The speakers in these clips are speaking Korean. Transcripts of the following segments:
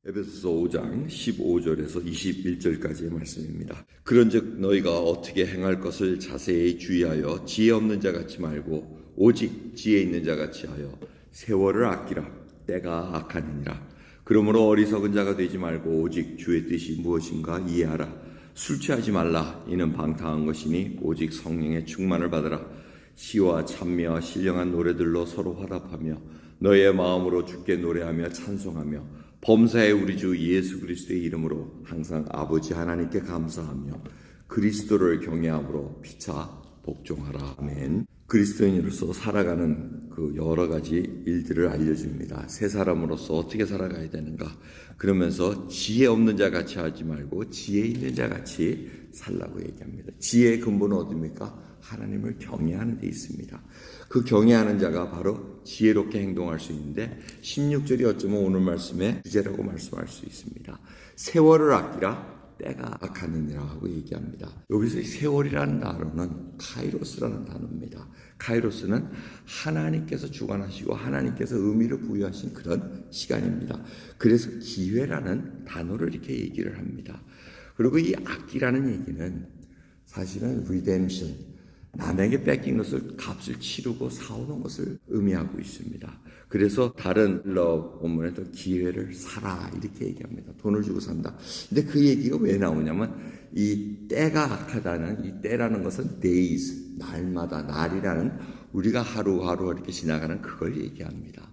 에베소서 5장 15절에서 21절까지의 말씀입니다. 그런즉 너희가 어떻게 행할 것을 자세히 주의하여 지혜 없는 자 같이 말고 오직 지혜 있는 자 같이 하여 세월을 아끼라. 때가 악하니라. 그러므로 어리석은 자가 되지 말고 오직 주의 뜻이 무엇인가 이해하라. 술 취하지 말라. 이는 방탕한 것이니 오직 성령의 충만을 받으라. 시와 찬미와 신령한 노래들로 서로 화답하며 너의 마음으로 주께 노래하며 찬송하며 범사의 우리 주 예수 그리스도의 이름으로 항상 아버지 하나님께 감사하며 그리스도를 경외함으로 피차 복종하라. 아멘. 그리스도인으로서 살아가는 그 여러 가지 일들을 알려줍니다. 새 사람으로서 어떻게 살아가야 되는가. 그러면서 지혜 없는 자 같이 하지 말고 지혜 있는 자 같이 살라고 얘기합니다. 지혜의 근본은 어디입니까? 하나님을 경외하는 데 있습니다. 그 경외하는 자가 바로 지혜롭게 행동할 수 있는데 16절이 어쩌면 오늘 말씀의 주제라고 말씀할 수 있습니다. 세월을 아끼라. 때가 악하느니라 하고 얘기합니다. 여기서 세월이라는 단어는 카이로스라는 단어입니다. 카이로스는 하나님께서 주관하시고 하나님께서 의미를 부여하신 그런 시간입니다. 그래서 기회라는 단어를 이렇게 얘기를 합니다. 그리고 이 아끼라는 얘기는 사실은 리뎀션, 남에게 뺏긴 것을 값을 치르고 사오는 것을 의미하고 있습니다. 그래서 다른 본문에도 기회를 사라 이렇게 얘기합니다. 돈을 주고 산다. 근데 그 얘기가 왜 나오냐면 이 때가 악하다는 이 때라는 것은 days, 날마다 날이라는 우리가 하루하루 이렇게 지나가는 그걸 얘기합니다.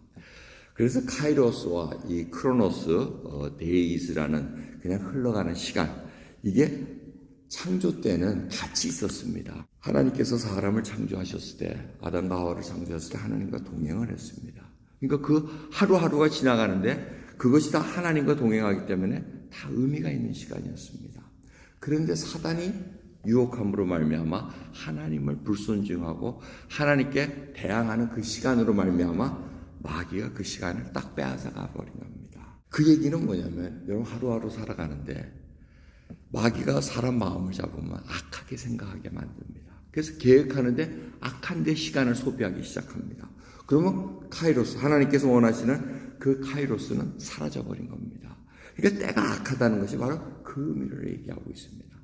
그래서 카이로스와 이 크로노스, days라는 그냥 흘러가는 시간, 이게 창조 때는 같이 있었습니다. 하나님께서 사람을 창조하셨을 때, 아담과 하와를 창조하셨을 때 하나님과 동행을 했습니다. 그러니까 그 하루하루가 지나가는데 그것이 다 하나님과 동행하기 때문에 다 의미가 있는 시간이었습니다. 그런데 사단이 유혹함으로 말미암아 하나님을 불순종하고 하나님께 대항하는 그 시간으로 말미암아 마귀가 그 시간을 딱 빼앗아 가버린 겁니다. 그 얘기는 뭐냐면 여러분 하루하루 살아가는데 마귀가 사람 마음을 잡으면 악하게 생각하게 만듭니다. 그래서 계획하는데 악한 데 시간을 소비하기 시작합니다. 그러면 카이로스, 하나님께서 원하시는 그 카이로스는 사라져버린 겁니다. 그러니까 때가 악하다는 것이 바로 그 의미를 얘기하고 있습니다.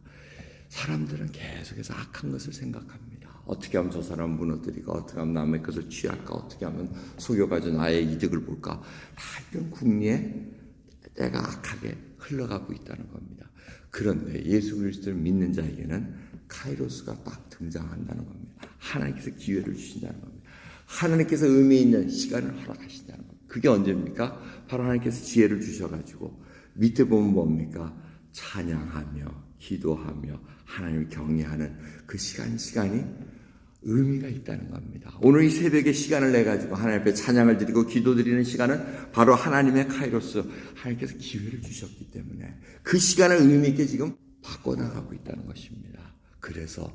사람들은 계속해서 악한 것을 생각합니다. 어떻게 하면 저 사람 무너뜨리고, 어떻게 하면 남의 것을 취할까, 어떻게 하면 속여가지고 나의 이득을 볼까. 다 이런 궁리에 때가 악하게 흘러가고 있다는 겁니다. 그런데 예수 그리스도를 믿는 자에게는 카이로스가 딱 등장한다는 겁니다. 하나님께서 기회를 주신다는 겁니다. 하나님께서 의미 있는 시간을 허락하신다는 겁니다. 그게 언제입니까? 바로 하나님께서 지혜를 주셔가지고 밑에 보면 뭡니까? 찬양하며 기도하며 하나님을 경외하는 그 시간이 의미가 있다는 겁니다. 오늘 이 새벽에 시간을 내가지고 하나님 앞에 찬양을 드리고 기도드리는 시간은 바로 하나님의 카이로스, 하나님께서 기회를 주셨기 때문에 그 시간을 의미 있게 지금 바꿔나가고 있다는 것입니다. 그래서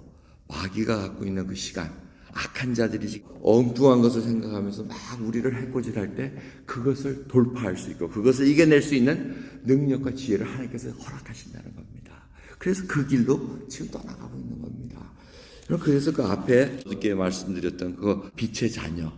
마귀가 갖고 있는 그 시간, 악한 자들이 지금 엉뚱한 것을 생각하면서 막 우리를 해코지할 때 그것을 돌파할 수 있고 그것을 이겨낼 수 있는 능력과 지혜를 하나님께서 허락하신다는 겁니다. 그래서 그 길로 지금 떠나가고 있는 겁니다. 그래서 그 앞에 어저께 말씀드렸던 그 빛의 자녀,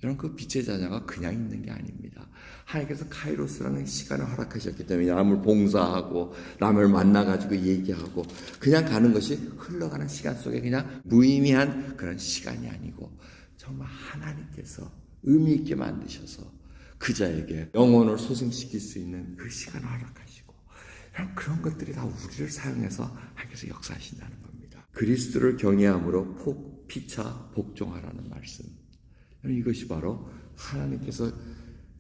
이런 그 빛의 자녀가 그냥 있는 게 아닙니다. 하나님께서 카이로스라는 시간을 허락하셨기 때문에 남을 봉사하고 남을 만나가지고 얘기하고 그냥 가는 것이 흘러가는 시간 속에 그냥 무의미한 그런 시간이 아니고 정말 하나님께서 의미 있게 만드셔서 그 자에게 영혼을 소생시킬 수 있는 그 시간을 허락하시고 그런 것들이 다 우리를 사용해서 하나님께서 역사하신다는 겁니다. 그리스도를 경외함으로 피차 복종하라는 말씀. 이것이 바로 하나님께서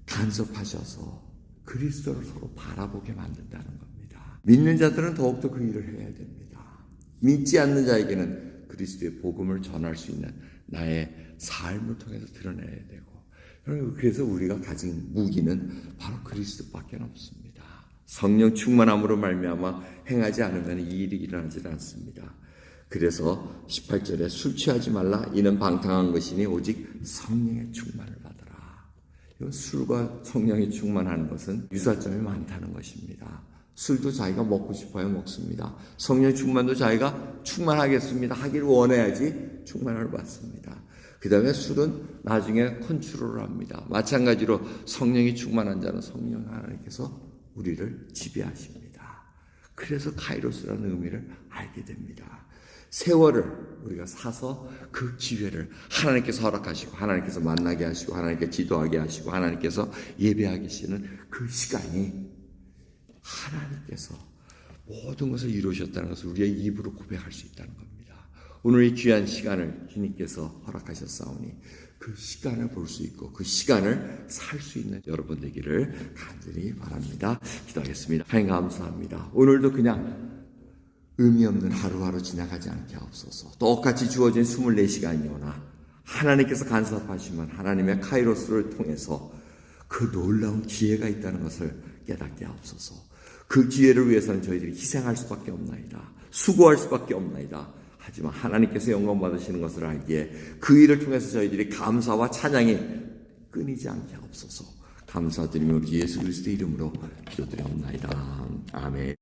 간섭하셔서 그리스도를 서로 바라보게 만든다는 겁니다. 믿는 자들은 더욱더 그 일을 해야 됩니다. 믿지 않는 자에게는 그리스도의 복음을 전할 수 있는 나의 삶을 통해서 드러내야 되고, 그래서 우리가 가진 무기는 바로 그리스도밖에 없습니다. 성령 충만함으로 말미암아 행하지 않으면 이 일이 일어나지 않습니다. 그래서 18절에 술 취하지 말라. 이는 방탕한 것이니 오직 성령의 충만을 받으라. 술과 성령이 충만하는 것은 유사점이 많다는 것입니다. 술도 자기가 먹고 싶어야 먹습니다. 성령의 충만도 자기가 충만하겠습니다 하기를 원해야지 충만을 받습니다. 그 다음에 술은 나중에 컨트롤을 합니다. 마찬가지로 성령이 충만한 자는 성령 하나님께서 우리를 지배하십니다. 그래서 카이로스라는 의미를 알게 됩니다. 세월을 우리가 사서 그 기회를 하나님께서 허락하시고 하나님께서 만나게 하시고 하나님께 기도하게 하시고 하나님께서 예배하게 하시는 그 시간이 하나님께서 모든 것을 이루셨다는 것을 우리의 입으로 고백할 수 있다는 겁니다. 오늘 이 귀한 시간을 주님께서 허락하셨사오니 그 시간을 볼 수 있고 그 시간을 살 수 있는 여러분 되기를 간절히 바랍니다. 기도하겠습니다. 하나님 감사합니다. 오늘도 그냥 의미 없는 하루하루 지나가지 않게 하옵소서. 똑같이 주어진 24시간이오나 하나님께서 간섭하시면 하나님의 카이로스를 통해서 그 놀라운 기회가 있다는 것을 깨닫게 하옵소서. 그 기회를 위해서는 저희들이 희생할 수밖에 없나이다. 수고할 수밖에 없나이다. 하지만 하나님께서 영광 받으시는 것을 알기에 그 일을 통해서 저희들이 감사와 찬양이 끊이지 않게 하옵소서. 감사드리며 우리 예수 그리스도의 이름으로 기도드리옵나이다. 아멘.